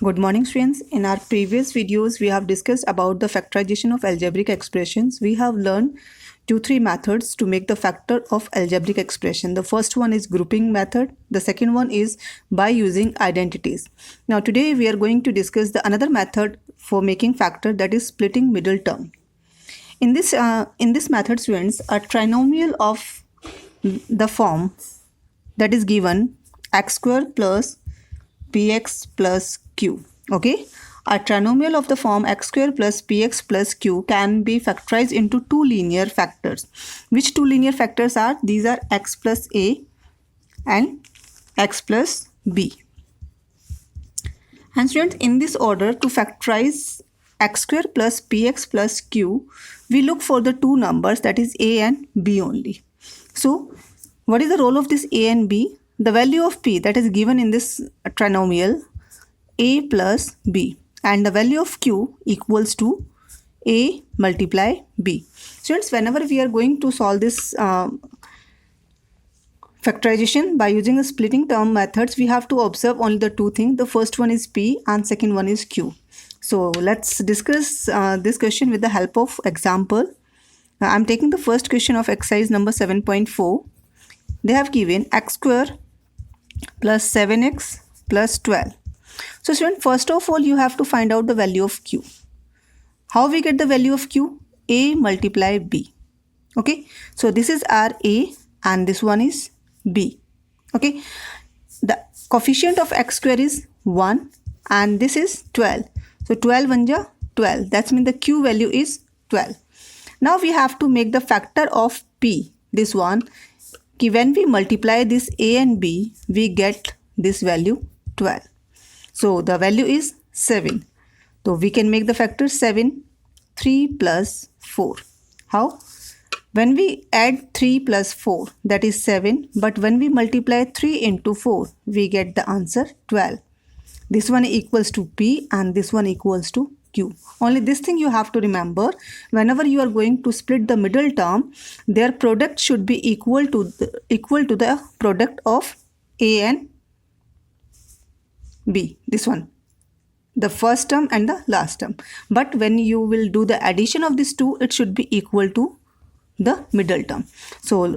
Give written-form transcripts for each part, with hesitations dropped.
Good morning, students. In our previous videos, we have discussed about the factorization of algebraic expressions. We have learned 2-3 methods to make the factor of algebraic expression. The first one is grouping method. The second one is by using identities. Now, today we are going to discuss the another method for making factor, that is splitting middle term. In this method, students, a trinomial of the form that is given x square plus px plus q. Okay, a trinomial of the form x square plus px plus q can be factorized into two linear factors. Which two linear factors are? These are x plus a and x plus b. And students, in this order, to factorize x square plus px plus q, we look for the two numbers, that is a and b only. So what is the role of this a and b? The value of p that is given in this trinomial, a plus b, and the value of q equals to a multiply b. Students, whenever we are going to solve this factorization by using the splitting term methods, we have to observe only the two things. The first one is p and second one is q. So let's discuss this question with the help of example. I'm taking the first question of exercise number 7.4. They have given x square plus 7x plus 12. So student, first of all, you have to find out the value of q. How we get the value of q? A multiply b. Okay, so this is our a and this one is b. Okay, the coefficient of x square is 1 and this is 12. So 12 1 ja 12. That means the q value is 12. Now we have to make the factor of p, this one. When we multiply this a and b, we get this value 12. So the value is 7. So we can make the factor 7, 3 plus 4. How? When we add 3 plus 4, that is 7. But when we multiply 3 into 4, we get the answer 12. This one equals to p and this one equals to q. Only this thing you have to remember. Whenever you are going to split the middle term, their product should be equal to the product of a and b. This one, the first term and the last term. But when you will do the addition of these two, it should be equal to the middle term. So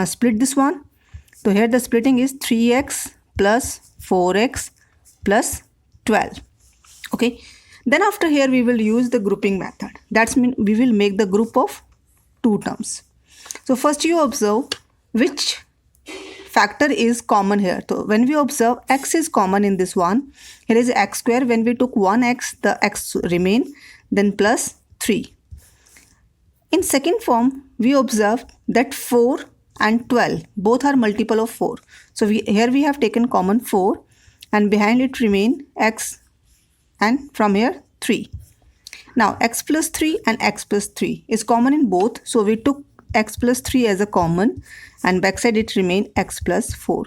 split this one. So here the splitting is 3x plus 4x plus 12. Okay, then after here we will use the grouping method. That's mean we will make the group of two terms. So first you observe which factor is common here. So when we observe x is common in this one, here is x square. When we took 1x, the x remain, then plus 3. In second form, we observe that 4 and 12 both are multiple of 4. So here we have taken common 4 and behind it remain x and from here 3. Now x plus 3 and x plus 3 is common in both. So we took x plus 3 as a common and backside it remain x plus 4.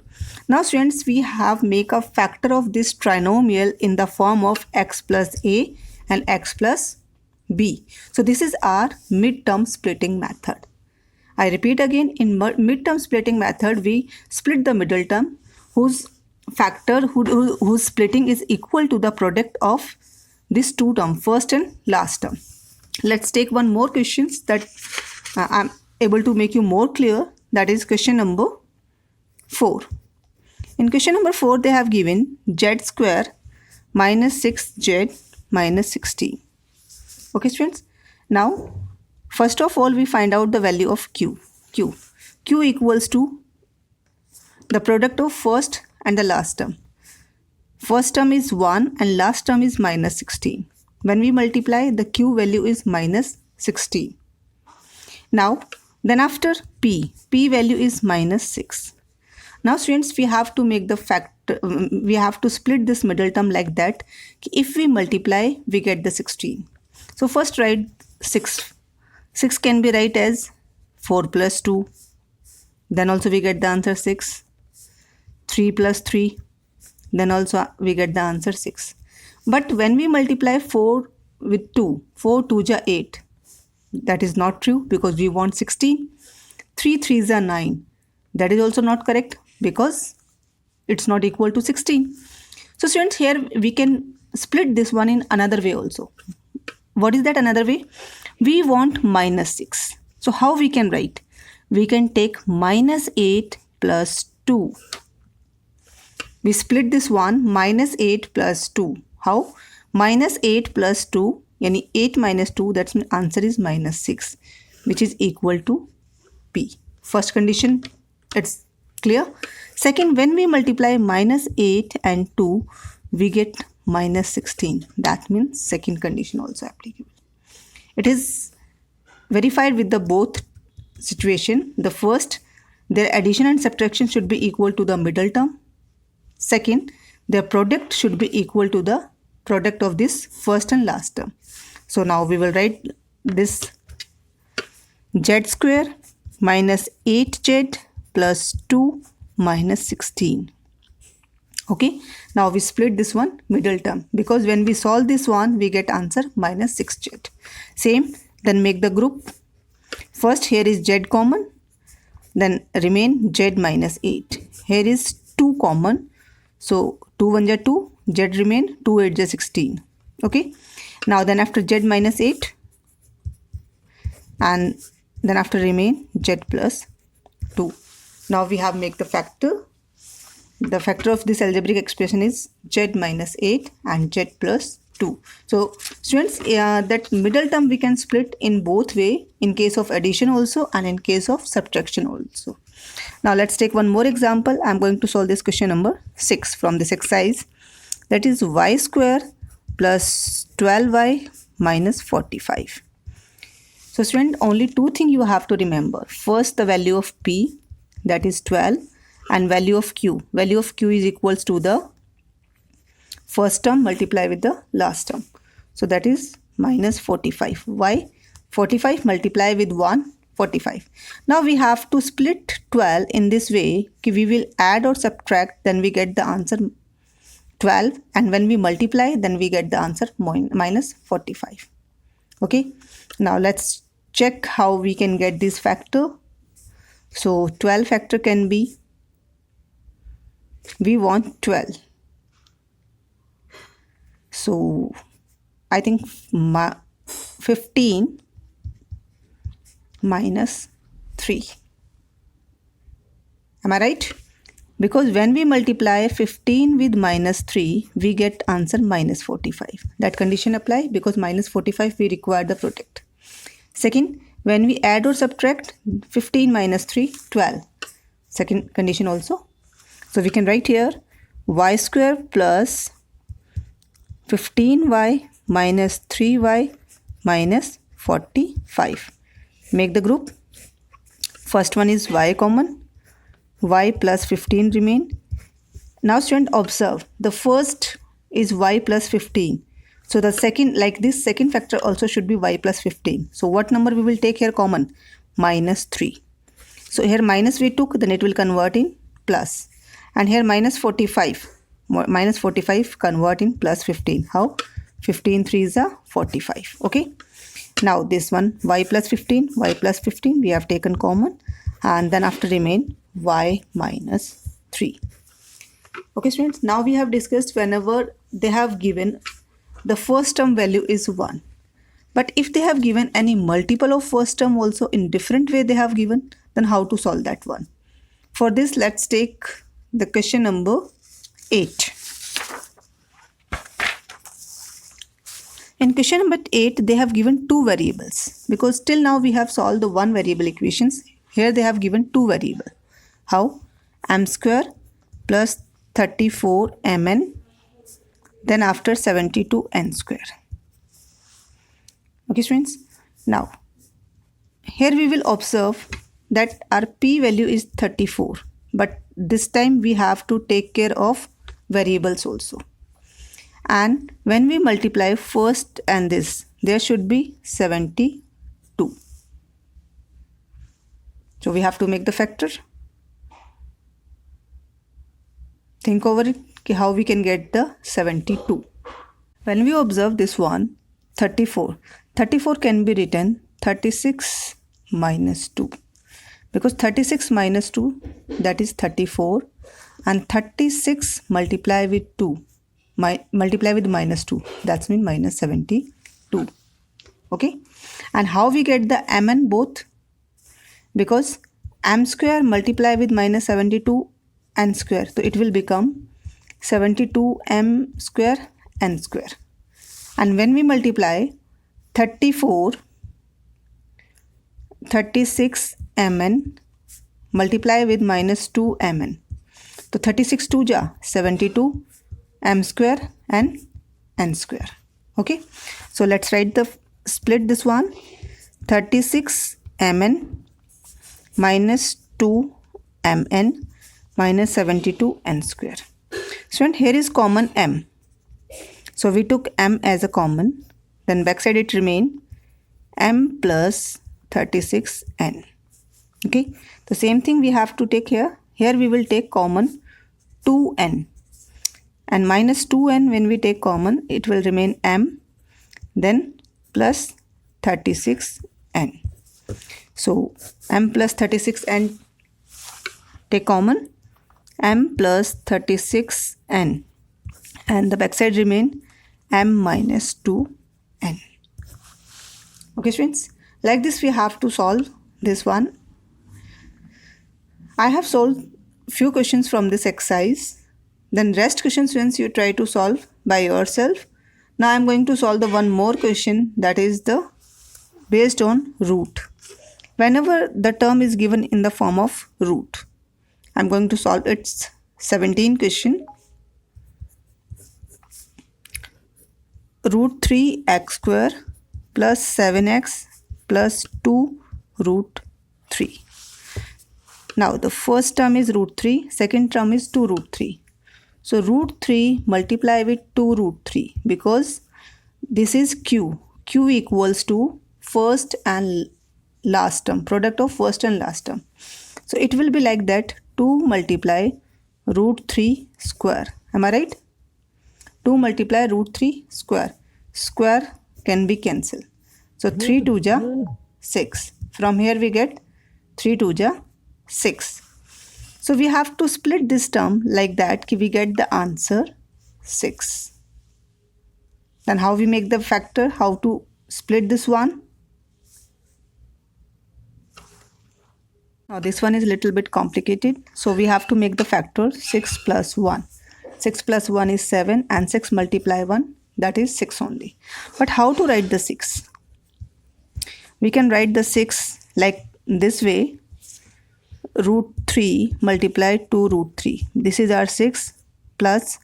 Now students, we have make a factor of this trinomial in the form of x plus a and x plus b. So this is our midterm splitting method. I repeat again, in midterm splitting method, we split the middle term whose factor whose splitting is equal to the product of these two terms, first and last term. Let's take one more questions that I'm able to make you more clear. That is question number 4. In question number 4, they have given z square minus 6z minus 16. Okay students, now first of all we find out the value of q. Q equals to the product of first and the last term. First term is 1 and last term is minus 16. When we multiply, the q value is minus 16. Now then after p value is minus 6. Now students, we have to make the factor, we have to split this middle term like that. If we multiply, we get the 16. So first write 6. 6 can be write as 4 plus 2. Then also we get the answer 6. 3 plus 3. Then also we get the answer 6. But when we multiply 4 with 2, 4 2 ja 8. That is not true because we want 16. 3 3s are 9. That is also not correct because it's not equal to 16. So students, here we can split this one in another way also. What is that another way? We want minus 6. So how we can write? We can take minus 8 plus 2. We split this one, minus 8 plus 2. How? Minus 8 plus 2, yani 8 minus 2, that's mean answer is minus 6, which is equal to P. First condition, it's clear. Second, when we multiply minus 8 and 2, we get minus 16. That means second condition also applicable. It is verified with the both situation. The first, their addition and subtraction should be equal to the middle term. Second, their product should be equal to the product of this first and last term. So now we will write this z square minus 8z plus 2 minus 16. Okay, now we split this one middle term, because when we solve this one we get answer minus 6z. Same, then make the group. First here is z common, then remain z minus 8. Here is 2 common, so 2 1 is 2, z remain, 2 8 is 16. Okay, now then after z minus 8, and then after remain z plus 2. Now we have make the factor. The factor of this algebraic expression is z minus 8 and z plus 2. So students, that middle term we can split in both way, in case of addition also and in case of subtraction also. Now let's take one more example. I'm going to solve this question number 6 from this exercise. That is y square plus 12y minus 45. So student, only two things you have to remember. First, the value of p, that is 12, and value of q. Value of q is equals to the first term multiply with the last term. So that is minus 45. Why? 45 multiply with 1, 45. Now we have to split 12 in this way. We will add or subtract, then we get the answer 12, and when we multiply, then we get the answer minus 45. Okay, now let's check how we can get this factor. So 12 factor can be, we want 12. So I think 15 minus 3. Am I right? Because when we multiply 15 with minus 3, we get answer minus 45. That condition apply, because minus 45 we require the product. Second, when we add or subtract 15 minus 3, 12. Second condition also. So we can write here y square plus 15y minus 3y minus 45. Make the group. First one is y common, y plus 15 remain. Now student, observe, the first is y plus 15. So the second, like this second factor also should be y plus 15. So what number we will take here common? Minus 3. So here minus we took, then it will convert in plus. And here minus 45. Minus 45 convert in plus 15. How? 15 3 is a 45. Okay. Now this one y plus 15 we have taken common, and then after remain y minus 3. Okay students, now we have discussed whenever they have given the first term value is 1. But if they have given any multiple of first term also in different way they have given, then how to solve that one? For this, let's take the question number 8. In question number 8, they have given two variables, because till now we have solved the one variable equations. Here they have given two variable. How? M square plus 34 mn, then after 72 n square. Okay students, now here we will observe that our p value is 34, but this time we have to take care of variables also. And when we multiply first and this, there should be 72. So we have to make the factor. Think over it, how we can get the 72. When we observe this one, 34 can be written 36 minus 2. Because 36 minus 2, that is 34, and 36 multiply with 2, multiply with minus 2. That's mean minus 72. Okay. And how we get the mn both? Because m square multiply with minus 72 n square. So it will become 72m square n square. And when we multiply 36 mn multiply with minus 2 mn. So 36 2 ja 72 m square and n square. Okay. So let's write the split this one. 36 mn minus 2 mn minus 72 n square. So here is common m. So we took m as a common. Then backside it remain m plus 36n. Okay. The same thing we have to take here. Here we will take common 2n. And minus 2n when we take common, it will remain m. Then plus 36n. So m plus 36n take common, m plus 36n, and the backside remain m minus 2n. Okay students, like this we have to solve this one. I have solved few questions from this exercise. Then rest questions students you try to solve by yourself. Now I am going to solve the one more question, that is the based on root. Whenever the term is given in the form of root, I am going to solve its 17 question. Root 3x square plus 7x plus 2 root 3. Now the first term is root 3, second term is 2 root 3. So root 3 multiply with 2 root 3 because this is q. Q equals to first and last term, product of first and last term. So it will be like that, 2 multiply root 3 square. Am I right? 2 multiply root 3 square. Square can be cancelled. So 3 2 ja 6. From here we get 3 2 ja 6. So we have to split this term like that we get the answer 6. Then how we make the factor? How to split this one? Now this one is a little bit complicated. So we have to make the factor 6 plus 1. 6 plus 1 is 7 and 6 multiply 1, that is 6 only. But how to write the 6? We can write the 6 like this way. Root 3 multiply 2 root 3. This is our 6 plus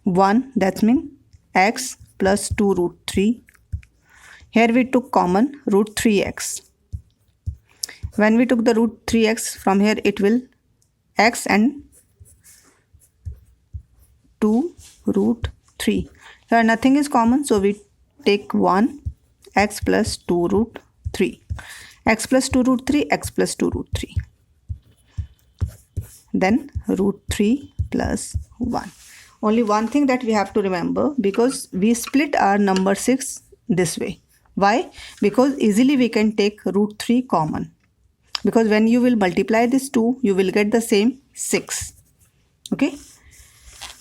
1, that means x plus 2 root 3. Here we took common root 3x. When we took the root 3x, from here it will x and 2 root 3. Here nothing is common, so we take 1 x plus 2 root 3. X plus 2 root 3, x plus 2 root 3. Then root 3 plus 1. Only one thing that we have to remember, because we split our number 6 this way. Why? Because easily we can take root 3 common. Because when you will multiply this 2, you will get the same 6. Okay.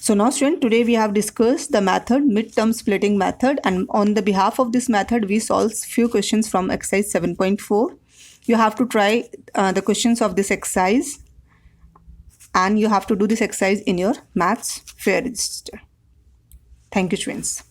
So now student, today we have discussed the method, midterm splitting method, and on the behalf of this method we solved few questions from exercise 7.4. You have to try the questions of this exercise, and you have to do this exercise in your maths fair register. Thank you students.